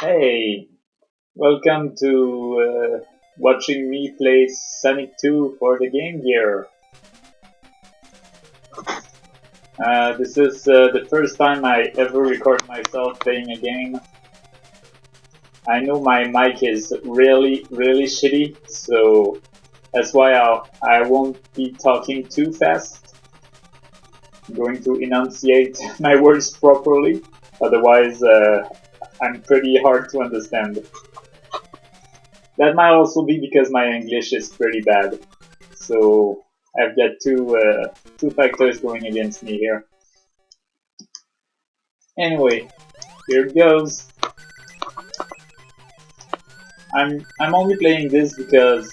Hey, welcome to watching me play Sonic 2 for the Game Gear. This is the first time I ever record myself playing a game. I know my mic is really shitty, so that's why I won't be talking too fast. I'm going to enunciate my words properly, otherwise I'm pretty hard to understand. That might also be because my English is pretty bad. So I've got two factors going against me here. Anyway, here it goes. I'm only playing this because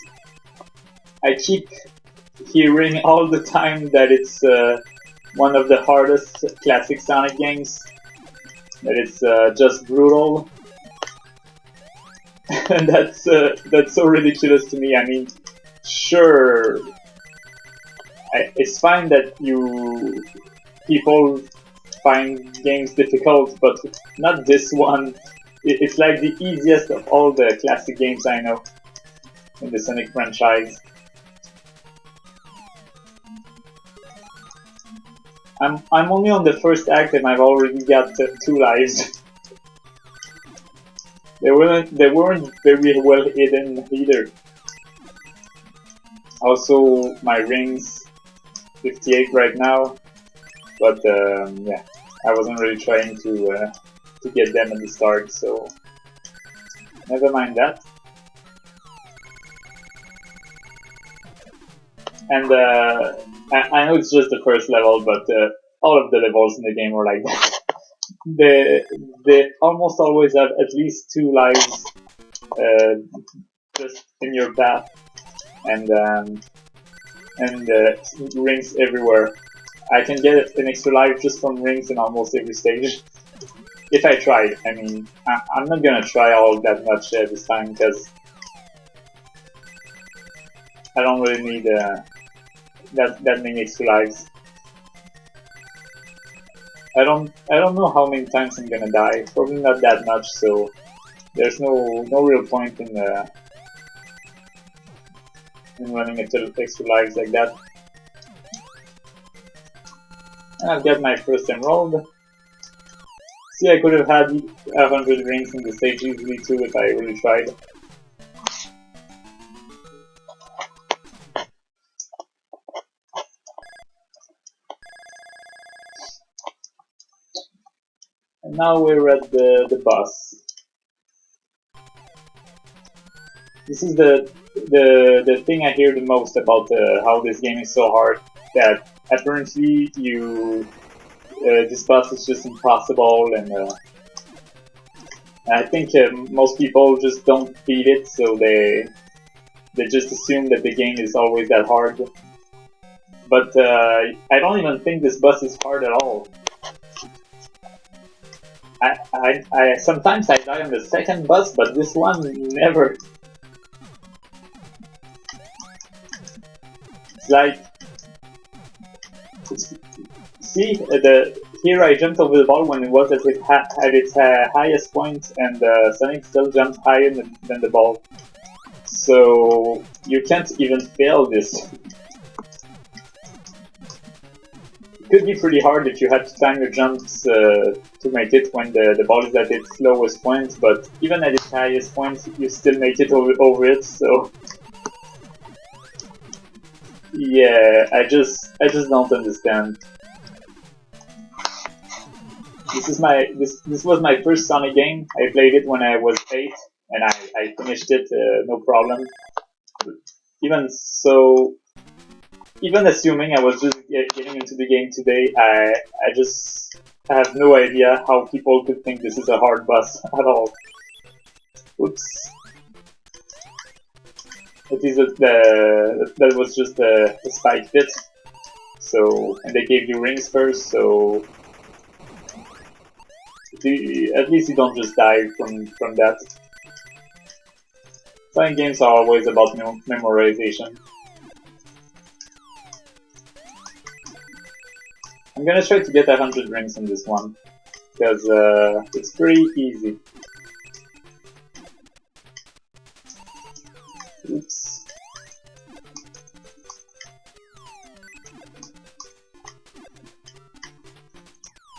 I keep hearing all the time that it's one of the hardest classic Sonic games. That it's just brutal. And that's so ridiculous to me. I mean, sure, it's fine that people find games difficult, but not this one. It's like the easiest of all the classic games I know in the Sonic franchise. I'm only on the first act and I've already got 2 lives. They weren't very well hidden either. Also, my rings 58 right now, but yeah, I wasn't really trying to get them at the start, so never mind that. And I know it's just the first level, but all of the levels in the game are like that. They almost always have at least 2 lives uh, just in your path, and rings everywhere. I can get an extra life just from rings in almost every stage. If I tried, I mean, I'm not gonna try all that much this time because I don't really need that many extra lives. I don't know how many times I'm gonna die. Probably not that much, so there's no real point in running extra lives like that. And I've got my first emerald. See, I could have had 100 rings in the stage easily too if I really tried. And now we're at the boss. This is the thing I hear the most about how this game is so hard. That apparently this boss is just impossible, and I think most people just don't beat it, so they just assume that the game is always that hard. But I don't even think this boss is hard at all. I sometimes I die on the second boss, but this one never. It's like, see here I jumped over the ball when it was at its highest point, and Sonic still jumped higher than the ball. So you can't even fail this. It could be pretty hard if you had to time your jumps to make it when the ball is at its lowest point, but even at its highest point, you still make it over it, so... Yeah, I just don't understand. This was my first Sonic game. I played it when I was 8, and I finished it no problem. Even so, even assuming I was just getting into the game today, I just have no idea how people could think this is a hard boss at all. Oops. It is that was just a spike pit. So, and they gave you rings first, so at least you don't just die from that. Sonic games are always about memorization. I'm gonna try to get 100 rings in this one, because it's pretty easy.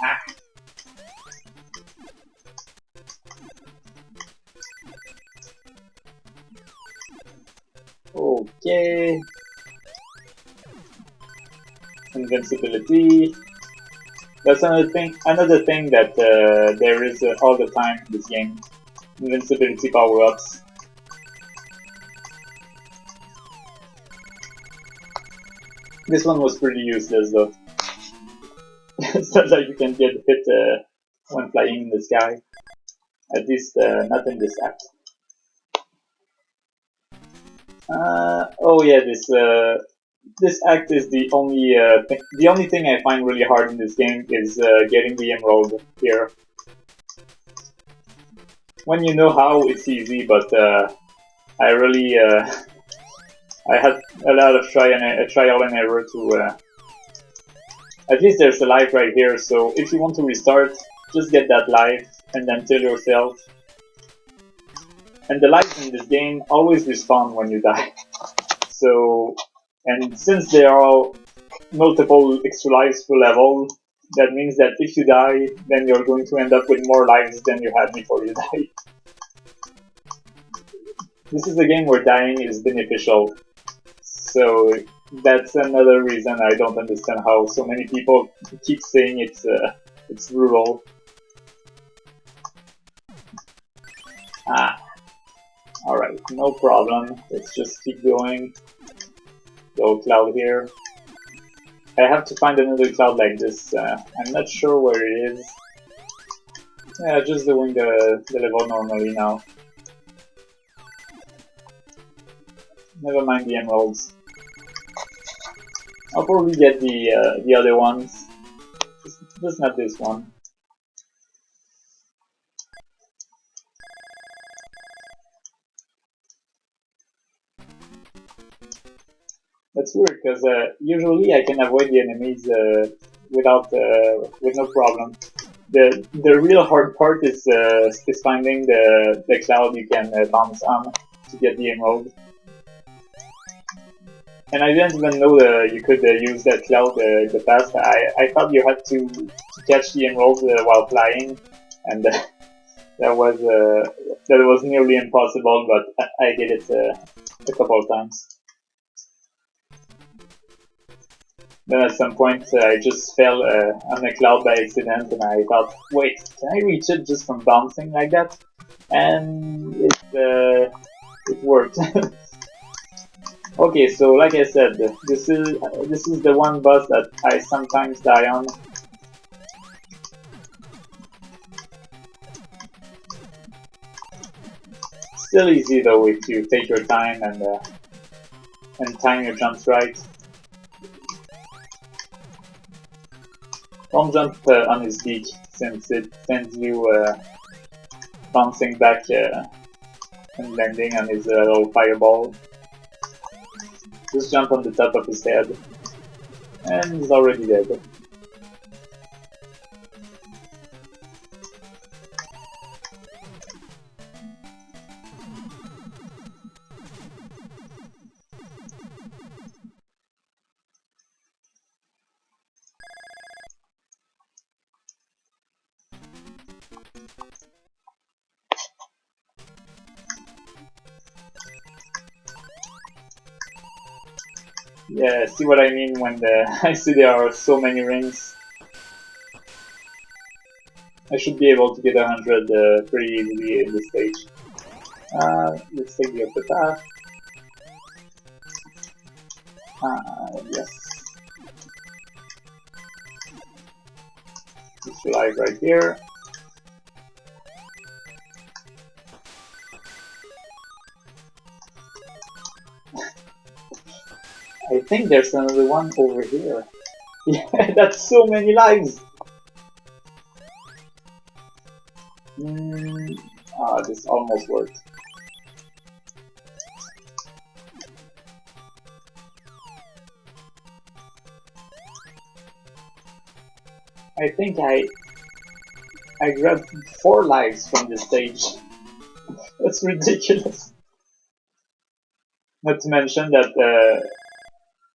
Ah. Okay. Invincibility. That's another thing. Another thing that there is all the time in this game. Invincibility power-ups. This one was pretty useless though. It's not like you can get hit when flying in the sky. At least not in this act. Oh yeah, this act is the only thing I find really hard in this game is getting the emerald here. When you know how, it's easy, but I really I had a lot of trial and error to. At least there's a life right here, so if you want to restart, just get that life and then tell yourself. And the lives in this game always respawn when you die. So, and since they are all multiple extra lives per level, that means that if you die, then you're going to end up with more lives than you had before you died. This is a game where dying is beneficial. So that's another reason I don't understand how so many people keep saying it's brutal. Ah, alright, no problem. Let's just keep going. Go cloud here. I have to find another cloud like this. I'm not sure where it is. Yeah, just doing the level normally now. Never mind the emeralds. I'll probably get the other ones. Just not this one. That's weird because usually I can avoid the enemies with no problem. The real hard part is finding the cloud you can bounce on to get the emerald. And I didn't even know that you could use that cloud in the past. I thought you had to catch the emerald while flying, and that was nearly impossible. But I did it a couple of times. Then at some point I just fell on a cloud by accident, and I thought, wait, can I reach it just from bouncing like that? And it worked. Okay, so like I said, this is the one boss that I sometimes die on. Still easy though if you take your time and time your jumps right. Don't jump on his beak since it sends you bouncing back and landing on his little fireball. Just jump on the top of his head, and he's already dead. Yeah, see what I mean when I see there are so many rings. I should be able to get 100 pretty easily in this stage. Let's take the upper path. Yes. Just fly right here. I think there's another one over here. Yeah, that's so many lives! This almost worked. I think I grabbed 4 lives from this stage. That's ridiculous. Not to mention that,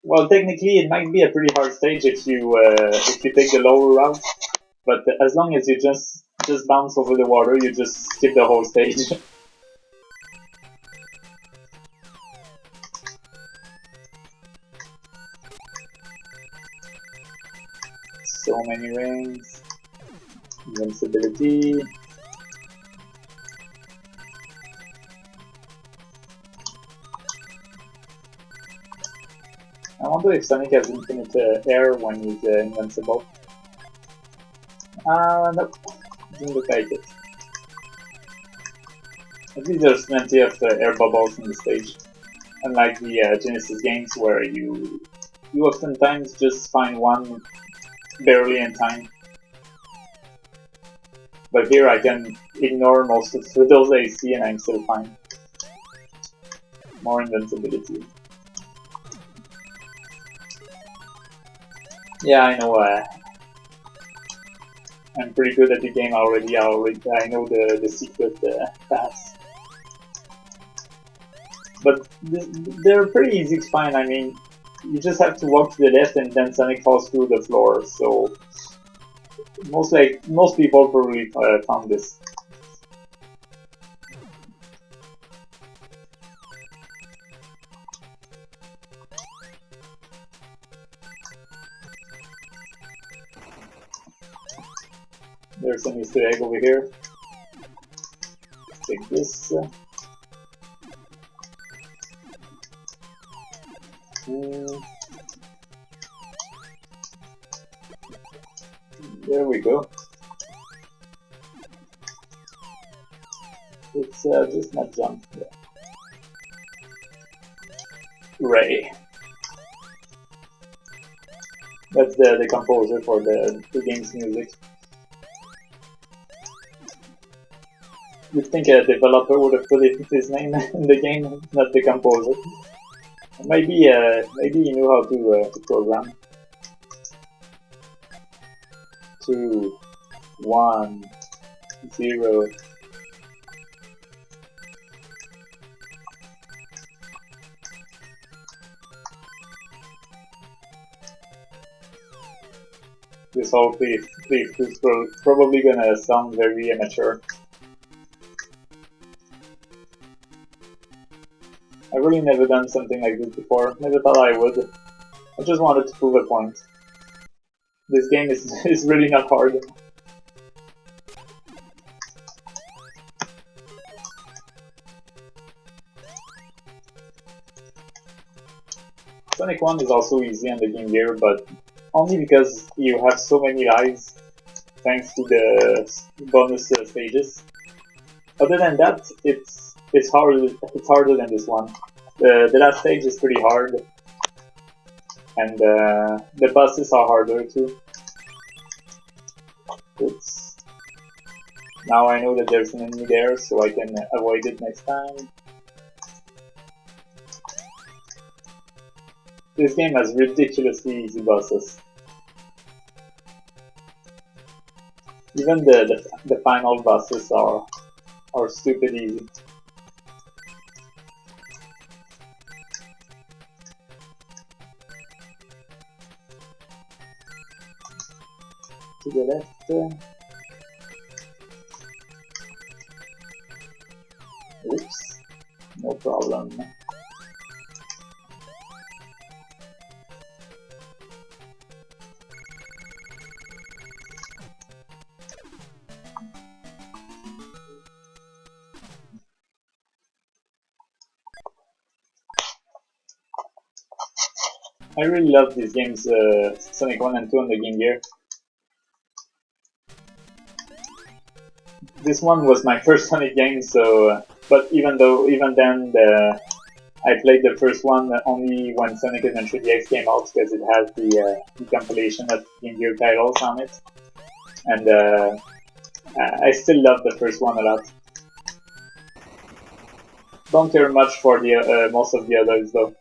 well, technically it might be a pretty hard stage if you take the lower route. But as long as you just bounce over the water, you just skip the whole stage. So many rings. Invincibility. I wonder if Sonic has infinite air when he's invincible. Nope. Doesn't look like it. At least there's plenty of air bubbles in the stage. Unlike the Genesis games where you oftentimes just find one barely in time. But here I can ignore most of those I see and I'm still fine. More invincibility. Yeah, I know. I'm pretty good at the game already. I know the secret paths. But they're pretty easy to find. I mean, you just have to walk to the left and then Sonic falls through the floor. So most people probably found this. There's an Easter egg over here. Take this. There we go. It's just not jump. Yeah. Ray. That's the composer for the game's music. You'd think a developer would have put his name in the game, not the composer. Maybe he knew how to program. 2, 1, 0. This whole playthrough is probably gonna sound very amateur. I've really never done something like this before. Never thought I would. I just wanted to prove a point. This game is really not hard. Sonic 1 is also easy on the Game Gear, but only because you have so many lives thanks to the bonus stages. Other than that, it's harder than this one. The last stage is pretty hard, and the bosses are harder too. Oops. Now I know that there's an enemy there, so I can avoid it next time. This game has ridiculously easy bosses. Even the final bosses are stupid easy. To the left. Oops, no problem. I really love these games, Sonic 1 and 2 on the Game Gear. This one was my first Sonic game, so but even then, I played the first one only when Sonic Adventure DX came out because it has the compilation of Game Gear titles on it, and I still love the first one a lot. Don't care much for the most of the others though,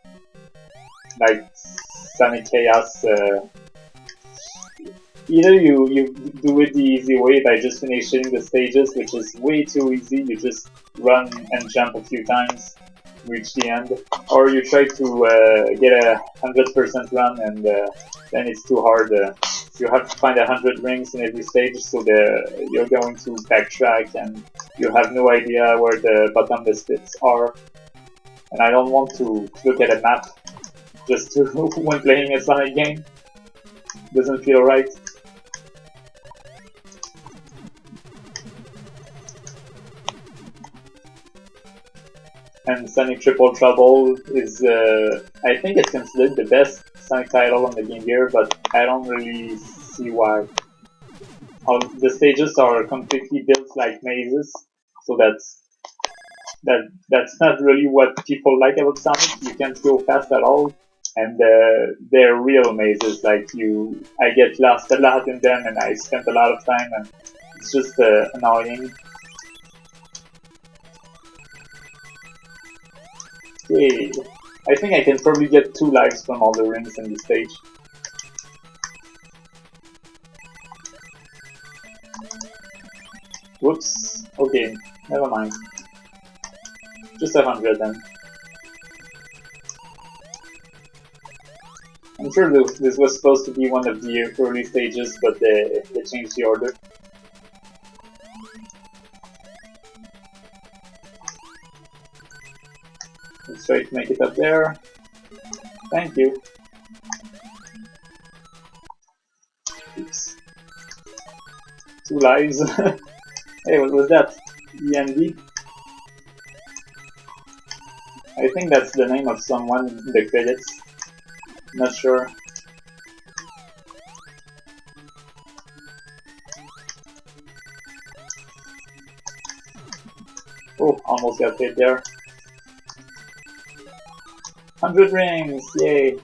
like Sonic Chaos. Either you do it the easy way by just finishing the stages, which is way too easy, you just run and jump a few times, reach the end, or you try to get a 100% run and then it's too hard, you have to find 100 rings in every stage, so you're going to backtrack and you have no idea where the bottomless pits are. And I don't want to look at a map just to when playing a Sonic game. Doesn't feel right. And Sonic Triple Trouble is, I think it's considered the best Sonic title on the Game Gear, but I don't really see why. All the stages are completely built like mazes, so that's not really what people like about Sonic. You can't go fast at all, and they're real mazes. Like I get lost a lot in them, and I spent a lot of time, and it's just annoying. Okay, I think I can probably get 2 lives from all the rings in the stage. Whoops. Okay, never mind. Just 100 then. I'm sure this was supposed to be one of the early stages, but they changed the order. Let's try to make it up there. Thank you. Oops. 2 lives. Hey, what was that? END? I think that's the name of someone in the credits. Not sure. Oh, almost got hit there. 100 rings! Yay!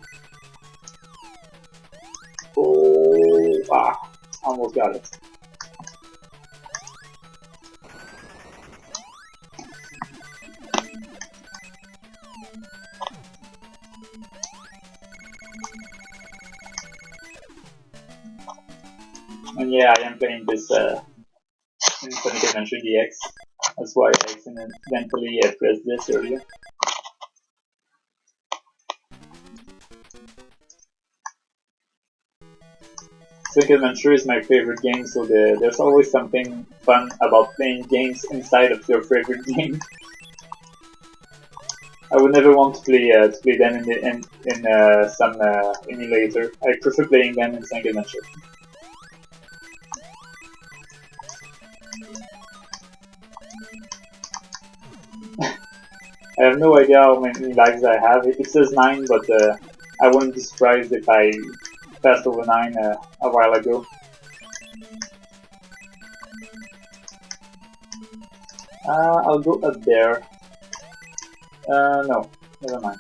Oh, almost got it. And yeah, I am playing this in Sonic Adventure DX. That's why I accidentally pressed this earlier. Sonic Adventure is my favorite game, so there's always something fun about playing games inside of your favorite game. I would never want to play them in some emulator. I prefer playing them in Sonic Adventure. I have no idea how many lives I have. It says 9, but I wouldn't be surprised if I passed over 9 a while ago. I'll go up there. No, never mind.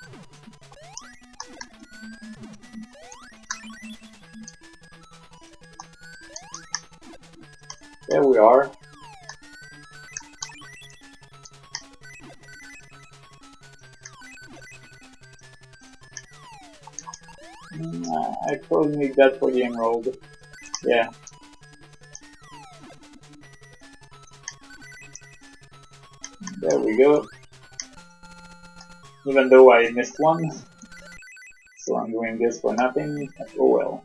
There we are. I probably need that for the emerald. Yeah. There we go. Even though I missed one. So I'm doing this for nothing. Oh well.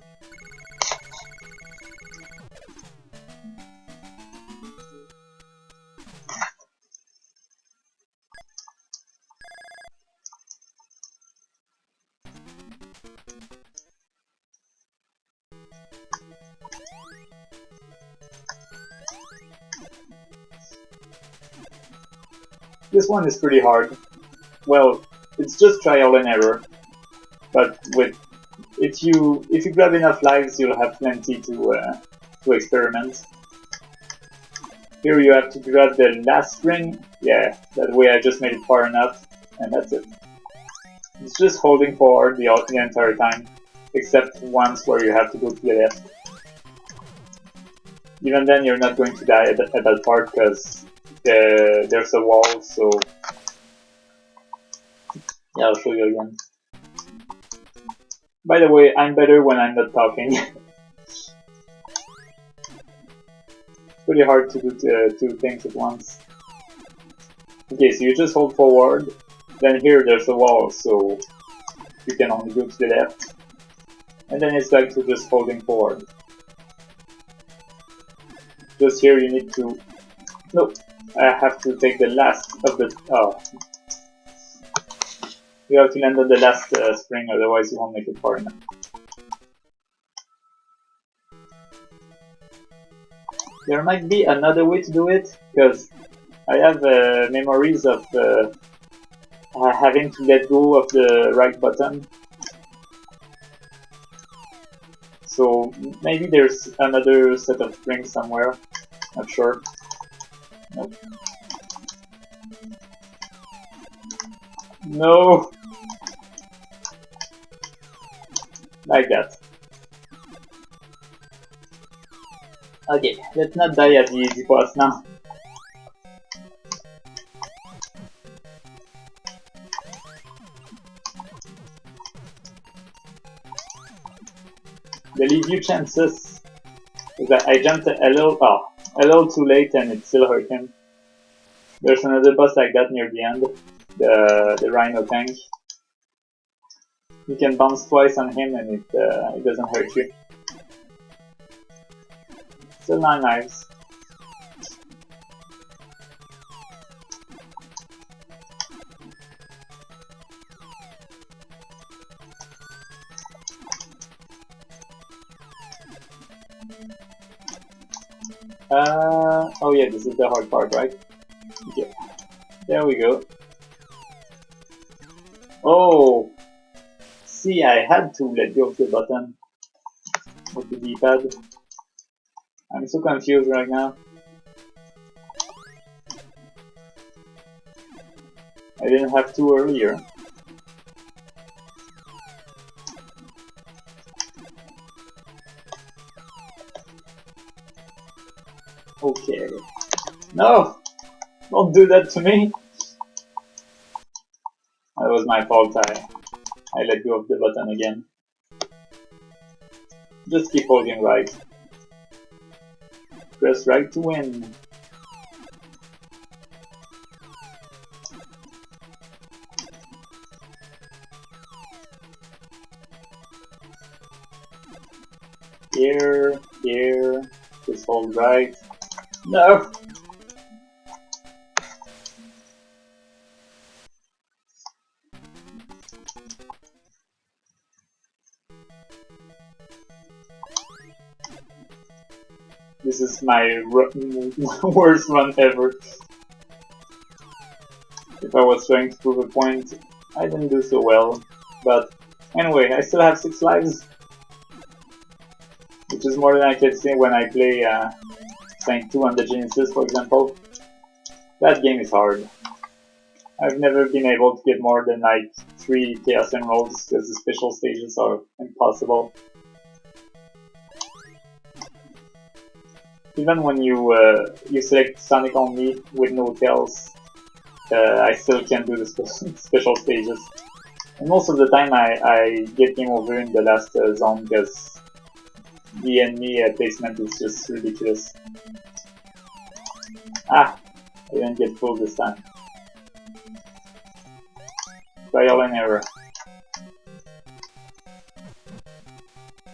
This one is pretty hard. Well, it's just trial and error. But if you grab enough lives, you'll have plenty to experiment. Here you have to grab the last ring. Yeah, that way I just made it far enough, and that's it. It's just holding forward the entire time, except once where you have to go to the left. Even then, you're not going to die at that part because there's a wall. So yeah, I'll show you again. By the way, I'm better when I'm not talking. It's pretty hard to do 2 things at once. Okay, so you just hold forward. Then here there's a wall, so you can only go to the left. And then it's back to just holding forward. Just here you need to... No! I have to take the last of the... Oh. You have to land on the last spring, otherwise you won't make it far enough. There might be another way to do it, because I have memories of having to let go of the right button. So maybe there's another set of springs somewhere, not sure. Nope. No! Like that. Okay, let's not die at the easy boss now. They leave you chances. Because I jumped a little too late and it still hurt him. There's another boss like that near the end. The Rhino tank. You can bounce twice on him and it doesn't hurt you. Still 9 lives. Oh yeah, this is the hard part, right? Okay. There we go. Oh! See, I had to let go of the button with the D-pad. I'm so confused right now. I didn't have to earlier. Okay. No! Don't do that to me! That was my fault, I let go of the button again. Just keep holding right. Press right to win. Here, just hold right. No! This is my worst run ever. If I was trying to prove a point, I didn't do so well. But anyway, I still have 6 lives. Which is more than I can say when I play Saint 2 on the Genesis, for example. That game is hard. I've never been able to get more than like 3 Chaos Emeralds because the special stages are impossible. Even when you select Sonic only with no tails, I still can't do the special stages. And most of the time I get game over in the last zone because the enemy placement is just ridiculous. Ah! I didn't get full this time. Trial and error.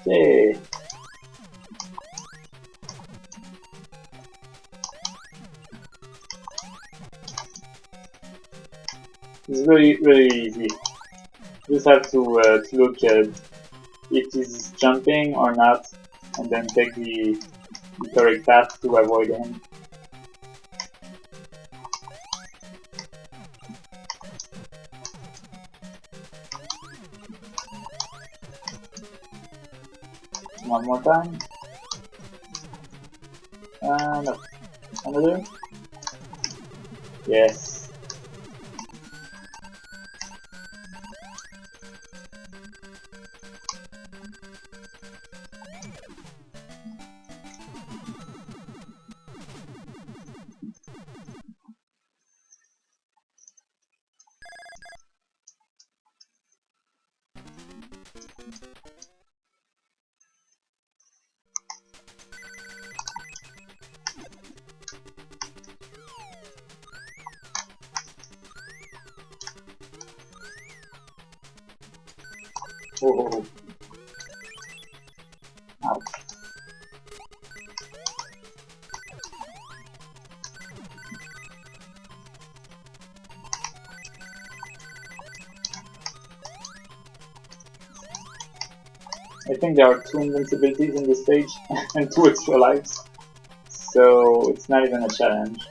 Okay. It's really easy. You just have to look at if he's jumping or not, and then take the correct path to avoid him. One more time. No. Another? Yes. Oh. Ouch. think there are 2 invincibilities in this stage and 2 extra lives, so it's not even a challenge.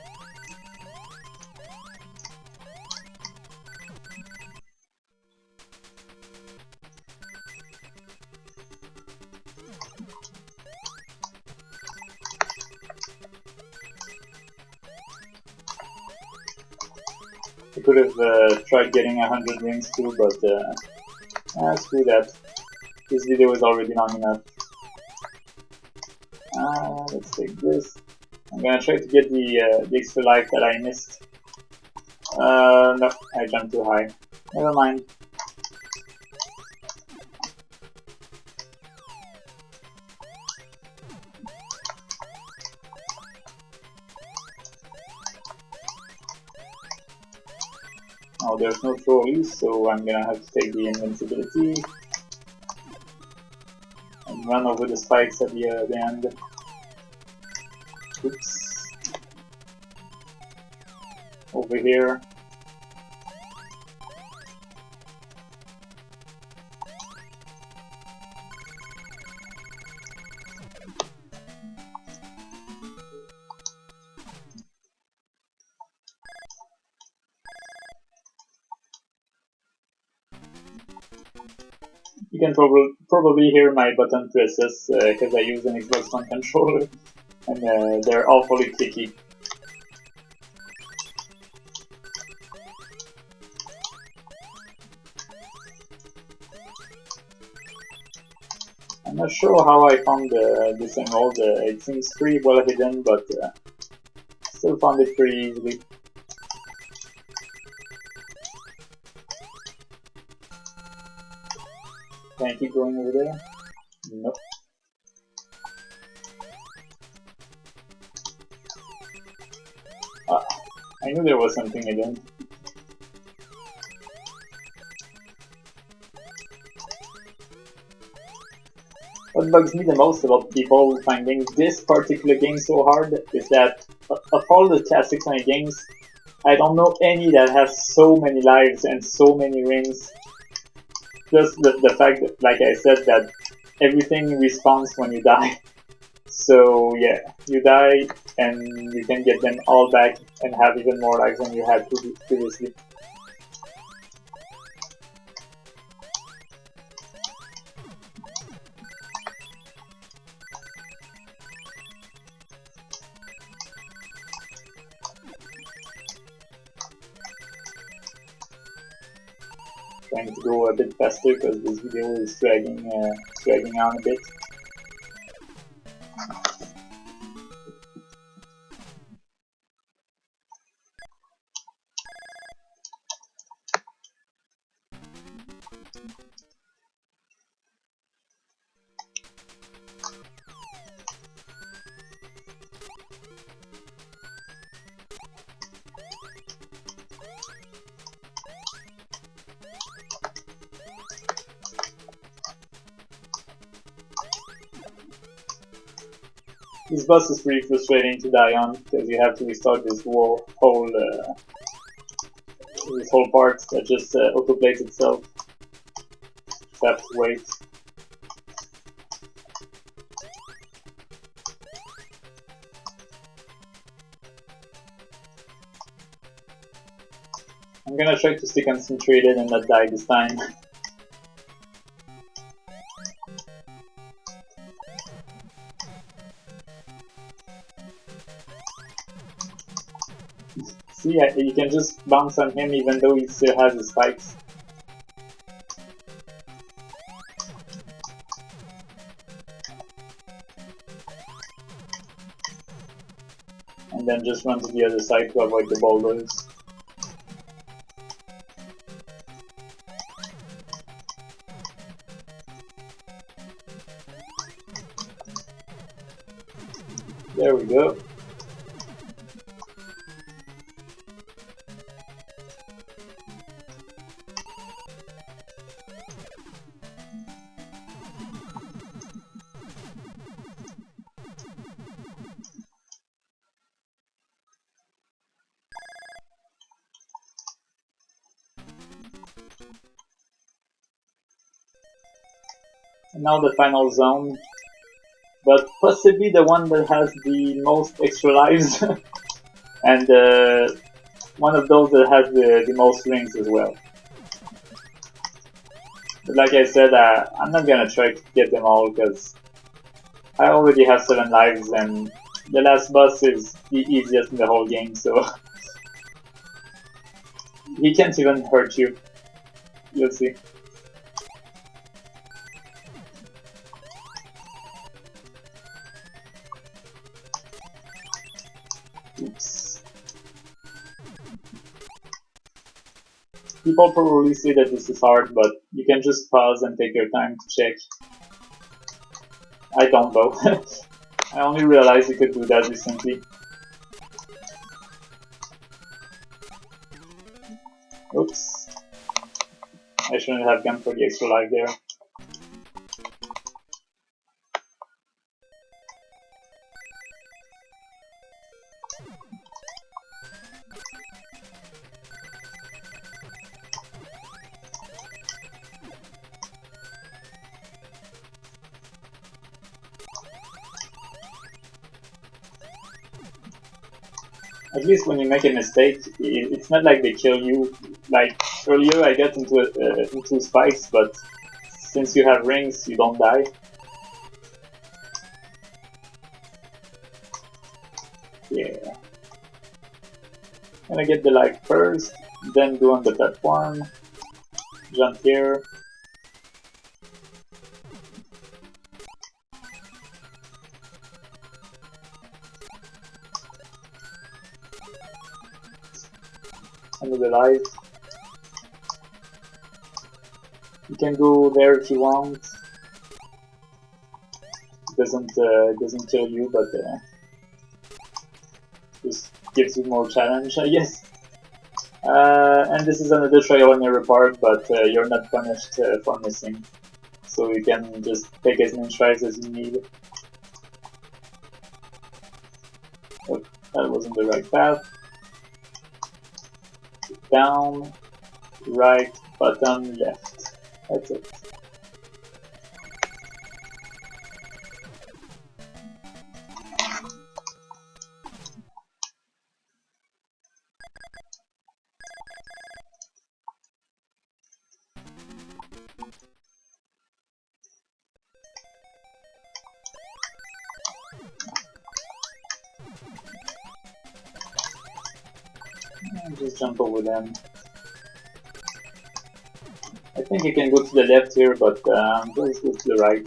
I could have tried getting 100 rings too, but screw that. This video is already long enough. Let's take this. I'm gonna try to get the extra life that I missed. No, I jumped too high. Never mind. Oh, there's no trolleys, so I'm gonna have to take the invincibility and run over the spikes at the end. Oops. Over here. You can probably hear my button presses because I use an Xbox One controller, and they're awfully clicky. I'm not sure how I found this emerald. It seems pretty well hidden, but still found it pretty easily. Can I keep going over there? Nope. Ah, I knew there was something hidden. What bugs me the most about people finding this particular game so hard is that of all the classic Sonic games, I don't know any that has so many lives and so many rings. Just the fact that, like I said, that everything respawns when you die. So yeah, you die and you can get them all back and have even more lives than you had previously. Trying to go a bit faster because this video is dragging on a bit. This boss is pretty frustrating to die on because you have to restart this whole part that just autoplays itself. Just have to wait. I'm gonna try to stay concentrated and not die this time. See, you can just bounce on him even though he still has his spikes. And then just run to the other side to avoid the boulders. There we go. Now the final zone, but possibly the one that has the most extra lives, and one of those that has the most rings as well. But like I said, I'm not gonna try to get them all because I already have 7 lives and the last boss is the easiest in the whole game, so he can't even hurt you. You'll see. Oops. People probably say that this is hard, but you can just pause and take your time to check. I don't though. I only realized you could do that recently. Oops. I shouldn't have gone for the extra life there. At least when you make a mistake, it's not like they kill you. Like earlier I got into spikes, but since you have rings, you don't die. Yeah. Gonna get the life first, then go on the platform, jump here. Another life. You can go there if you want. It doesn't kill you, but just gives you more challenge, I guess. And this is another trial and error part, but you're not punished for missing. So you can just take as many tries as you need. Oh, that wasn't the right path. Down, right, bottom, left. That's it. Just jump over them. I think you can go to the left here, but let's go to the right.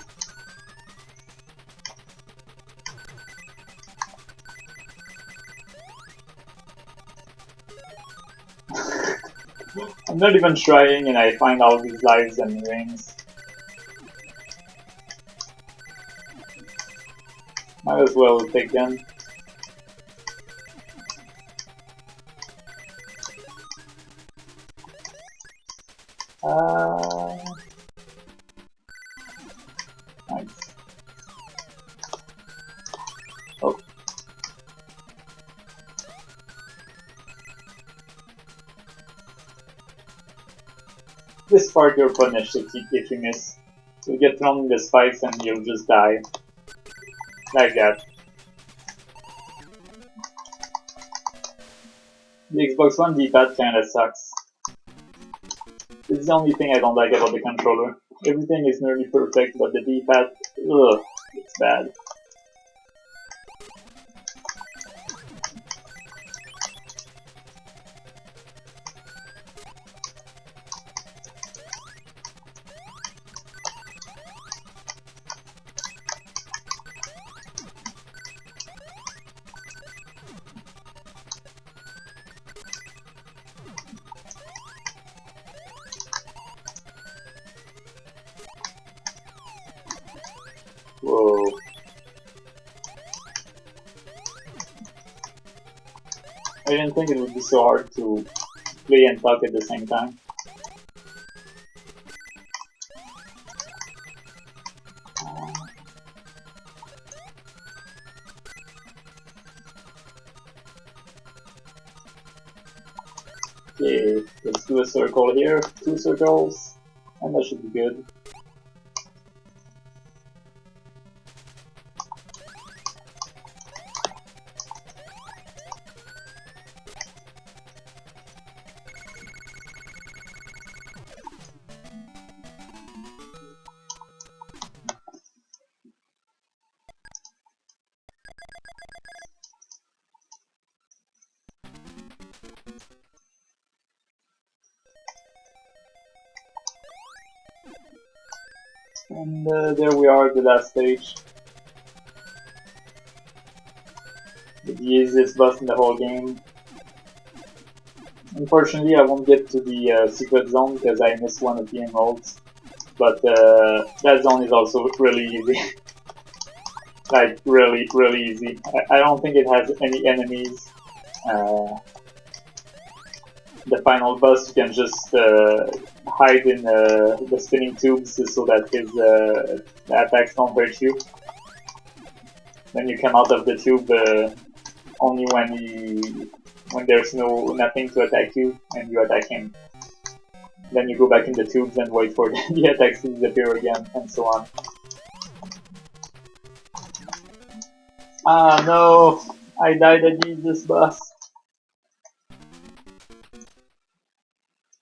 I'm not even trying and I find all these lives and rings. Might as well take them. Nice. Oh. This part you're punished if you miss. You'll get thrown in the spikes and you'll just die. Like that. The Xbox One D-pad kinda sucks. It's the only thing I don't like about the controller. Everything is nearly perfect, but the D-pad, ugh, it's bad. Whoa. I didn't think it would be so hard to play and talk at the same time. Okay, let's do a circle here, 2 circles, and that should be good. And there we are at the last stage. The easiest boss in the whole game. Unfortunately, I won't get to the secret zone because I missed one of the emeralds. But that zone is also really easy. Like, really, really easy. I don't think it has any enemies. The final boss, you can just hide in the spinning tubes so that his attacks don't hurt you. Then you come out of the tube only when there's nothing to attack you, and you attack him. Then you go back in the tubes and wait for the attacks to disappear again, and so on. Ah no! I died against this boss.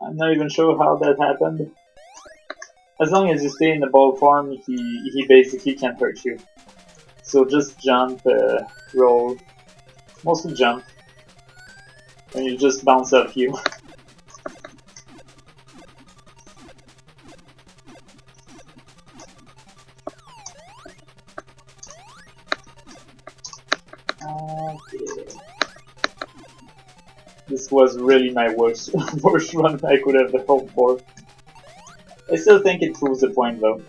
I'm not even sure how that happened. As long as you stay in the ball form, he basically can't hurt you. So just jump, roll, mostly jump, and you just bounce off you. Okay. This was really my worst run I could have hoped for. I still think it proves the point though.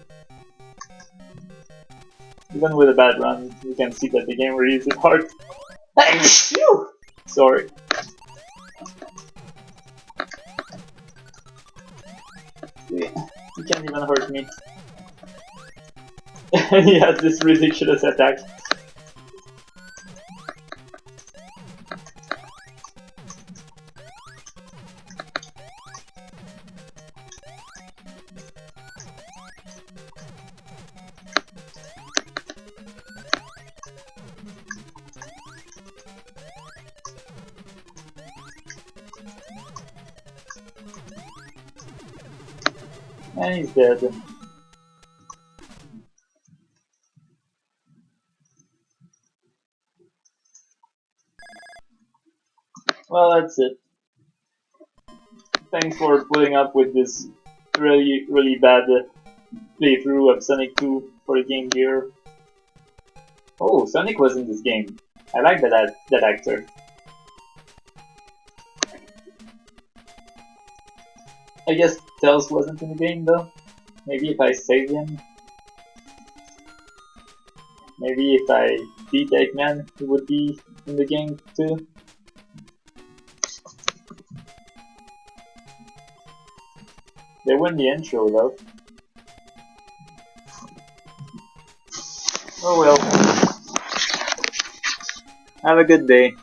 Even with a bad run, you can see that the game really is hard. Sorry. He can't even hurt me. He has this ridiculous attack. And he's dead. Well, that's it. Thanks for putting up with this really, really bad playthrough of Sonic 2 for the Game Gear. Oh, Sonic was in this game. I like that actor. I guess Tails wasn't in the game though. Maybe if I saved him. Maybe if I beat Eggman, he would be in the game too. They win the intro though. Oh well. Have a good day.